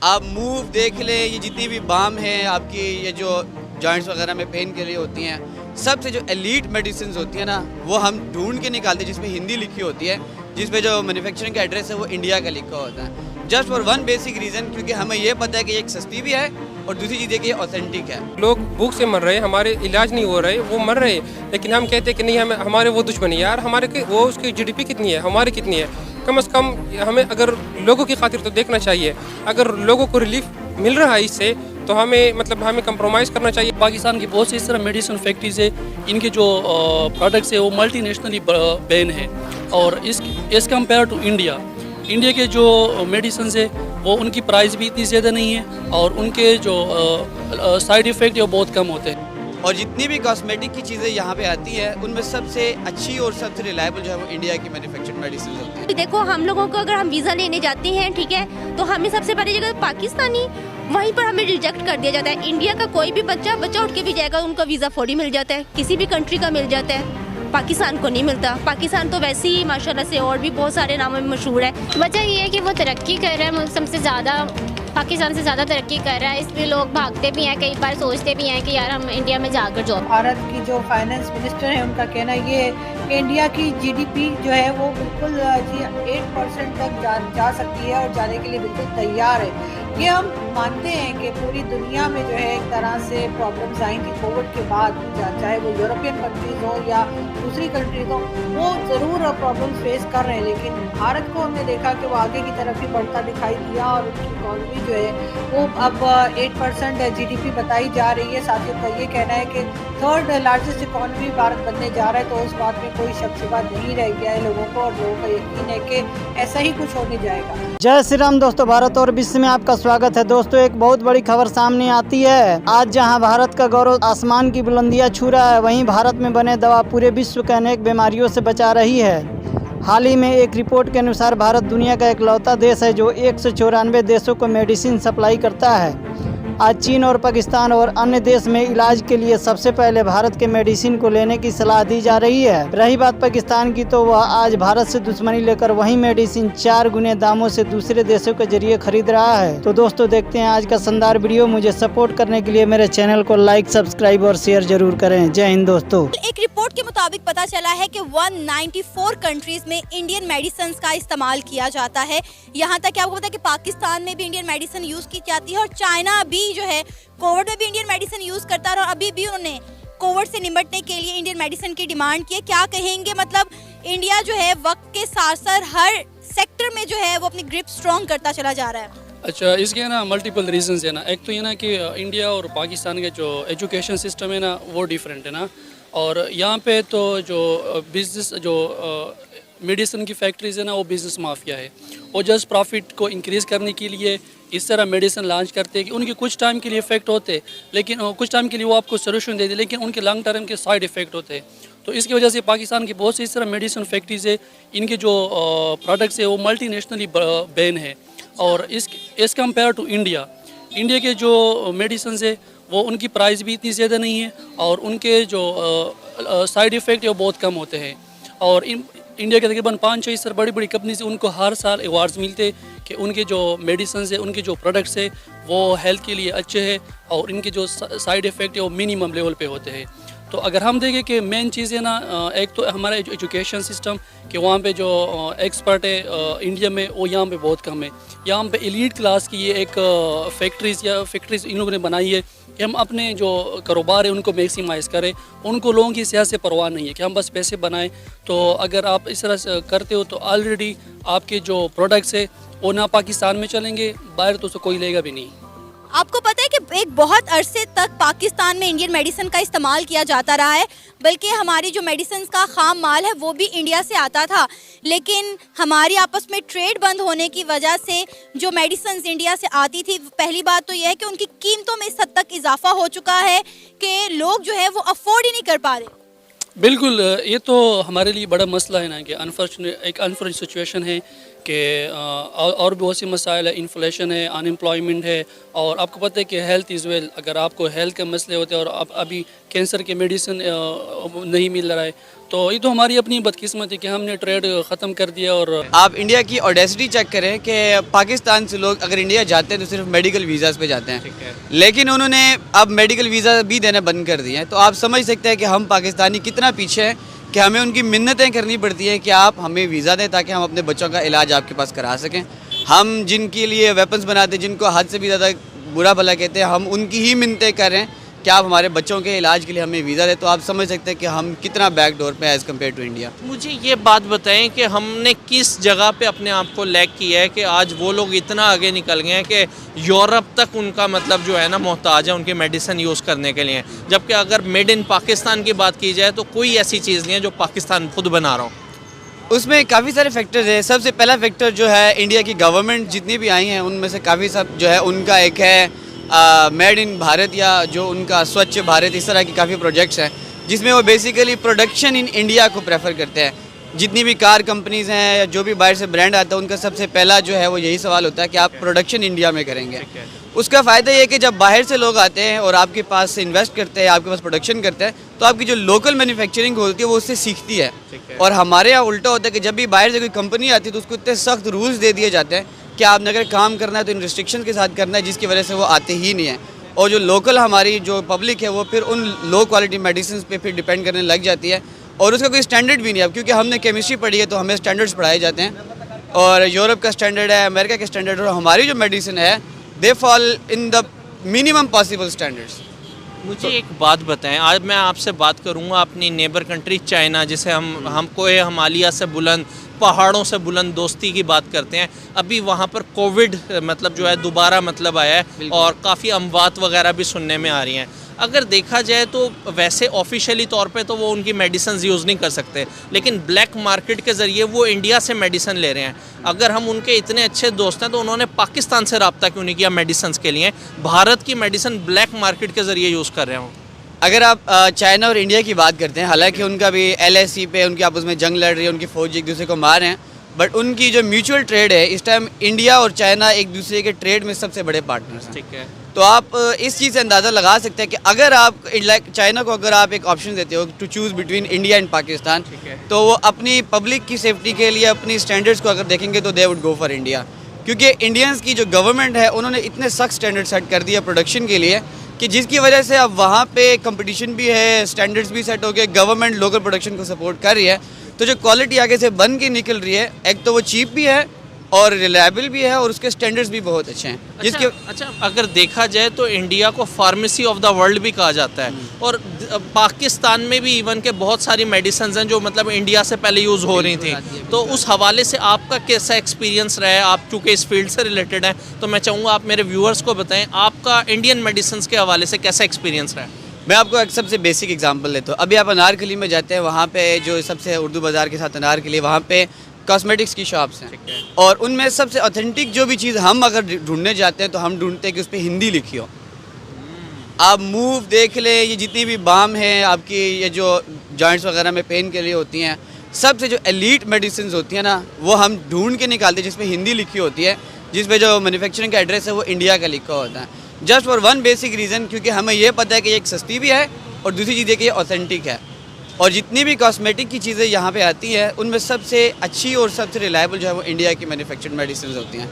आप मूव देख लें, ये जितनी भी बाम है आपकी, ये जो जॉइंट्स वगैरह में पेन के लिए होती हैं, सबसे जो एलीट मेडिसिन होती है ना, वो हम ढूंढ के निकालते हैं जिसमें हिंदी लिखी होती है, जिसमें जो मैन्युफैक्चरिंग का एड्रेस है वो इंडिया का लिखा होता है। Just for one basic reason, क्योंकि हमें ये पता है कि एक सस्ती भी है और दूसरी चीज़ है कि ये ऑथेंटिक है। लोग भूख से मर रहे हैं, हमारे इलाज नहीं हो रहे, वो मर रहे हैं, लेकिन हम कहते हैं कि नहीं, हमें हमारे वो दुश्मनी है यार, हमारे वो उसकी जीडीपी कितनी है, हमारी कितनी है, कम से कम हमें अगर लोगों की खातिर तो देखना चाहिए। अगर लोगों को रिलीफ मिल रहा है इससे तो हमें हमें कंप्रोमाइज़ करना चाहिए। पाकिस्तान की बहुत सी इस तरह मेडिसिन फैक्ट्रीज है, इनके जो प्रोडक्ट्स है वो मल्टीनेशनली बैन है। और इस कंपेयर टू इंडिया के जो मेडिसिन है वो उनकी प्राइस भी इतनी ज़्यादा नहीं है और उनके जो साइड इफ़ेक्ट है वो बहुत कम होते हैं। और जितनी भी कॉस्मेटिक की चीज़ें यहाँ पे आती हैं उनमें सबसे अच्छी और सबसे रिलायबल जो है वो इंडिया की मैन्युफैक्चर्ड मेडिसिन होती है। देखो, हम लोगों को अगर हम वीज़ा लेने जाते हैं, ठीक है, तो हमें सबसे पहले जगह पाकिस्तानी, वहीं पर हमें रिजेक्ट कर दिया जाता है। इंडिया का कोई भी बच्चा उठ के भी जाएगा, उनका वीज़ा फौरी मिल जाता है, किसी भी कंट्री का मिल जाता है, पाकिस्तान को नहीं मिलता। पाकिस्तान तो वैसे ही माशाल्लाह से और भी बहुत सारे नामों में मशहूर है। वजह ये है कि वो तरक्की कर रहा है, सबसे ज़्यादा पाकिस्तान से ज़्यादा तरक्की कर रहा है, इसलिए लोग भागते भी हैं, कई बार सोचते भी हैं कि यार हम इंडिया में जाकर जॉब। भारत की जो फाइनेंस मिनिस्टर है उनका कहना ये है कि इंडिया की जीडीपी जो है वो बिल्कुल 8% तक जा सकती है और जाने के लिए बिल्कुल तैयार है। ये हम मानते हैं कि पूरी दुनिया में जो है एक तरह से प्रॉब्लम्स आई थी कोविड के बाद, चाहे वो यूरोपियन कंट्रीज हो या दूसरी कंट्रीज हो, वो ज़रूर प्रॉब्लम्स फेस कर रहे हैं, लेकिन भारत को हमने देखा कि वो आगे की तरफ ही बढ़ता दिखाई दिया और उनकी इकॉनमी जो है वो अब 8% जीडीपी बताई जा रही है। साथियों का ये कहना है कि थर्ड लार्जेस्ट इकॉनमी भारत बनने जा रहा है, तो उस बात में कोई शक शुबा नहीं रह गया है लोगों को, और लोगों का यकीन है कि ऐसा ही कुछ होने जाएगा। जय श्री राम दोस्तों, भारत और विश्व में आपका स्वागत है। दोस्तों, एक बहुत बड़ी खबर सामने आती है। आज जहां भारत का गौरव आसमान की बुलंदियां छू रहा है, वहीं भारत में बने दवा पूरे विश्व के अनेक बीमारियों से बचा रही है। हाल ही में एक रिपोर्ट के अनुसार भारत दुनिया का इकलौता देश है जो 194 देशों को मेडिसिन सप्लाई करता है। आज चीन और पाकिस्तान और अन्य देश में इलाज के लिए सबसे पहले भारत के मेडिसिन को लेने की सलाह दी जा रही है। रही बात पाकिस्तान की, तो वह आज भारत से दुश्मनी लेकर वही मेडिसिन 4 गुने दामों से दूसरे देशों के जरिए खरीद रहा है। तो दोस्तों, देखते हैं आज का शानदार वीडियो। मुझे सपोर्ट करने के लिए मेरे चैनल को लाइक, सब्सक्राइब और शेयर जरूर करें। जय हिंद दोस्तों। एक रिपोर्ट के मुताबिक पता चला है कि 194 कंट्रीज में इंडियन मेडिसिन का इस्तेमाल किया जाता है। यहाँ तक कि आपको पता है कि पाकिस्तान में भी इंडियन मेडिसिन यूज की जाती है और चाइना भी जो है कोविड में भी इंडियन मेडिसिन यूज करता है और अभी भी उन्होंने कोविड से निपटने के लिए इंडियन मेडिसिन की डिमांड की है। क्या कहेंगे, मतलब इंडिया जो है वक्त के साथ साथ हर सेक्टर में जो है वो अपनी ग्रिप स्ट्रॉन्ग करता चला जा रहा है। अच्छा, इसके ना मल्टीपल रीजंस है ना। एक तो ये ना कि इंडिया और पाकिस्तान के जो एजुकेशन सिस्टम है ना वो डिफरेंट है ना, और यहाँ पे तो जो बिजनेस जो मेडिसिन की फैक्ट्रीज है ना वो बिज़नेस माफिया है। वो जस्ट प्रॉफिट को इंक्रीज़ करने के लिए इस तरह मेडिसिन लॉन्च करते हैं कि उनके कुछ टाइम के लिए इफेक्ट होते, लेकिन कुछ टाइम के लिए वो आपको सोल्यूशन दे दे, लेकिन उनके लॉन्ग टर्म के साइड इफ़ेक्ट होते हैं। तो इसकी वजह से पाकिस्तान की बहुत सी इस तरह मेडिसिन फैक्ट्रीज है, इनके जो प्रोडक्ट्स है वो मल्टीनेशनली बैन है। और इस कंपेयर टू इंडिया के जो मेडिसिन है वो उनकी प्राइस भी इतनी ज़्यादा नहीं है और उनके जो साइड इफ़ेक्ट है वो बहुत कम होते हैं। और इंडिया के तकरीबन 5-6 इस तरह बड़ी बड़ी कंपनी से उनको हर साल अवार्ड्स मिलते कि उनके जो मेडिसिन है, उनके जो प्रोडक्ट्स है वो हेल्थ के लिए अच्छे हैं और इनके जो साइड इफ़ेक्ट है वो मिनिमम लेवल पे होते हैं। तो अगर हम देखें कि मेन चीज़ है ना, एक तो हमारा एजुकेशन सिस्टम कि वहाँ पे जो एक्सपर्ट है इंडिया में वो यहाँ पे बहुत कम है। यहाँ पे एलीट क्लास की ये एक फैक्ट्रीज इन लोगों ने बनाई है कि हम अपने जो कारोबार है उनको मैक्सिमाइज़ करें। उनको लोगों की सेहत से परवाह नहीं है कि हम बस पैसे बनाएं। तो अगर आप इस तरह से करते हो तो ऑलरेडी आपके जो प्रोडक्ट्स है वो ना पाकिस्तान में चलेंगे, बाहर तो उसको कोई लेगा भी नहीं। आपको पता है कि एक बहुत अरसे तक पाकिस्तान में इंडियन मेडिसिन का इस्तेमाल किया जाता रहा है, बल्कि हमारी जो मेडिसिन का खाम माल है वो भी इंडिया से आता था, लेकिन हमारी आपस में ट्रेड बंद होने की वजह से जो मेडिसिन इंडिया से आती थी, पहली बात तो यह है कि उनकी कीमतों में इस हद तक इजाफा हो चुका है कि लोग जो है वो अफोर्ड ही नहीं कर पा रहे। बिल्कुल, ये तो हमारे लिए बड़ा मसला है ना कि एक अनफॉर्चुनेट सिचुएशन है कि और भी बहुत सी मसाइल है, इन्फ्लेशन है, अनएम्प्लॉयमेंट है, और आपको पता है कि हेल्थ इज़ वेल। अगर आपको हेल्थ के मसले होते हैं और आप अभी कैंसर के मेडिसिन नहीं मिल रहा है, तो ये तो हमारी अपनी बदकिस्मती कि हमने ट्रेड ख़त्म कर दिया। और आप इंडिया की ऑडेसिटी चेक करें कि पाकिस्तान से लोग अगर इंडिया जाते हैं तो सिर्फ मेडिकल वीज़ाज़ पे जाते हैं, लेकिन उन्होंने अब मेडिकल वीज़ा भी देना बंद कर दिए हैं। तो आप समझ सकते हैं कि हम पाकिस्तानी कितना पीछे हैं कि हमें उनकी मिन्नतें करनी पड़ती हैं कि आप हमें वीज़ा दें ताकि हम अपने बच्चों का इलाज आपके पास करा सकें। हम जिनके लिए वेपन्स बनाते हैं, जिनको हद से भी ज़्यादा बुरा भला कहते हैं, हम उनकी ही मिन्नतें कर रहे हैं कि आप हमारे बच्चों के इलाज के लिए हमें वीज़ा दें। तो आप समझ सकते हैं कि हम कितना बैकडोर पे एज़ कम्पेयर टू इंडिया। मुझे ये बात बताएं कि हमने किस जगह पे अपने आप को लैग किया है कि आज वो लोग इतना आगे निकल गए हैं कि यूरोप तक उनका मतलब जो है ना मोहताज है उनके मेडिसिन यूज़ करने के लिए, जबकि अगर मेड इन पाकिस्तान की बात की जाए तो कोई ऐसी चीज़ नहीं है जो पाकिस्तान खुद बना रहा हो। उसमें काफ़ी सारे फैक्टर्स हैं। सबसे पहला फैक्टर जो है, इंडिया की गवर्नमेंट जितनी भी आई हैं उनमें से काफ़ी सब जो है उनका एक है मेड इन भारत, या जो उनका स्वच्छ भारत, इस तरह की काफ़ी प्रोजेक्ट्स हैं जिसमें वो बेसिकली प्रोडक्शन इन इंडिया को प्रेफर करते हैं। जितनी भी कार कंपनीज़ हैं या जो भी बाहर से ब्रांड आता है, उनका सबसे पहला जो है वो यही सवाल होता है कि आप प्रोडक्शन इंडिया में करेंगे। उसका फ़ायदा ये है कि जब बाहर से लोग आते हैं और आपके पास से इन्वेस्ट करते हैं, आपके पास प्रोडक्शन करते हैं, तो आपकी जो लोकल मैन्युफैक्चरिंग होती है वो उससे सीखती है। और हमारे यहाँ उल्टा होता है कि जब भी बाहर से कोई कंपनी आती है तो उसको इतने सख्त रूल्स दे दिए जाते हैं कि आपने अगर काम करना है तो इन रिस्ट्रिक्शन के साथ करना है, जिसकी वजह से वो आते ही नहीं है। और जो लोकल हमारी जो पब्लिक है वो फिर उन लो क्वालिटी मेडिसिन पे फिर डिपेंड करने लग जाती है, और उसका कोई स्टैंडर्ड भी नहीं है। अब क्योंकि हमने केमिस्ट्री पढ़ी है तो हमें स्टैंडर्ड्स पढ़ाए जाते हैं, और यूरोप का स्टैंडर्ड है, अमेरिका का स्टैंडर्ड है, और हमारी जो मेडिसिन है they fall in the minimum possible standards. मुझे एक बात बताएं, आज मैं आपसे बात करूंगा अपनी नेबर कंट्री चाइना, जिसे हमको हिमालय से बुलंद, पहाड़ों से बुलंद दोस्ती की बात करते हैं। अभी वहाँ पर कोविड मतलब जो है दोबारा मतलब आया है और काफ़ी अमवात वगैरह भी सुनने में आ रही हैं। अगर देखा जाए तो वैसे ऑफिशियली तौर पे तो वो उनकी मेडिसिन यूज़ नहीं कर सकते, लेकिन ब्लैक मार्केट के ज़रिए वो इंडिया से मेडिसिन ले रहे हैं। अगर हम उनके इतने अच्छे दोस्त हैं तो उन्होंने पाकिस्तान से रब्ता क्यों नहीं किया मेडिसिन के लिए? भारत की मेडिसिन ब्लैक मार्केट के ज़रिए यूज़ कर रहे हों। अगर आप चाइना और इंडिया की बात करते हैं, हालांकि उनका भी LAC पे उनकी आपस में जंग लड़ रही है, उनकी फौज एक दूसरे को मार रहे हैं, बट उनकी जो म्यूचुअल ट्रेड है इस टाइम इंडिया और चाइना एक दूसरे के ट्रेड में सबसे बड़े पार्टनर्स हैं। ठीक है, तो आप इस चीज़ से अंदाज़ा लगा सकते हैं कि अगर आप चाइना को अगर आप एक ऑप्शन देते हो to choose between India and Pakistan, तो वो अपनी पब्लिक की सेफ्टी के लिए अपनी स्टैंडर्ड्स को अगर देखेंगे तो they would go for India. क्योंकि इंडियंस की जो गवर्नमेंट है उन्होंने इतने सख्त स्टैंडर्ड सेट कर दिया प्रोडक्शन के लिए कि जिसकी वजह से अब वहाँ पे कंपटीशन भी है, स्टैंडर्ड्स भी सेट हो गए, गवर्नमेंट लोकल प्रोडक्शन को सपोर्ट कर रही है। तो जो क्वालिटी आगे से बन के निकल रही है, एक तो वो चीप भी है और रिलायबल भी है और उसके स्टैंडर्ड्स भी बहुत अच्छे हैं। जिसके अच्छा अगर देखा जाए तो इंडिया को फार्मेसी ऑफ द वर्ल्ड भी कहा जाता है, और पाकिस्तान में भी इवन के बहुत सारी मेडिसिन हैं जो मतलब इंडिया से पहले यूज़ हो रही थी। तो उस हवाले से आपका कैसा एक्सपीरियंस रहा है? आप चूँकि इस फील्ड से रिलेटेड हैं तो मैं चाहूँगा आप मेरे व्यूअर्स को बताएं आपका इंडियन मेडिसिन के हवाले से कैसा एक्सपीरियंस रहा है। मैं आपको एक सबसे बेसिक एग्जांपल देता हूँ। अभी आप अनारकली में जाते हैं, वहाँ पे जो सबसे उर्दू बाज़ार के साथ अनारकली, वहाँ पे कॉस्मेटिक्स की शॉप्स हैं, और उनमें सबसे ऑथेंटिक जो भी चीज़ हम अगर ढूंढने जाते हैं तो हम ढूंढते हैं कि उस पर हिंदी लिखी हो। आप मूव देख लें, ये जितनी भी बाम है आपकी, ये जो जॉइंट्स वगैरह में पेन के लिए होती हैं, सबसे जो एलीट मेडिसिन होती हैं ना, वो हम ढूंढ के निकालते हैं जिसमें हिंदी लिखी होती है, जिसमें जो मैन्युफैक्चरिंग का एड्रेस है वो इंडिया का लिखा होता है। Just for one basic reason, क्योंकि हमें ये पता है कि एक सस्ती भी है और दूसरी चीज़ है कि ये ऑथेंटिक है। और जितनी भी कॉस्मेटिक की चीज़ें यहाँ पे आती हैं उनमें सबसे अच्छी और सबसे रिलायबल जो है वो इंडिया की मैन्युफैक्चर्ड मेडिसिन होती हैं।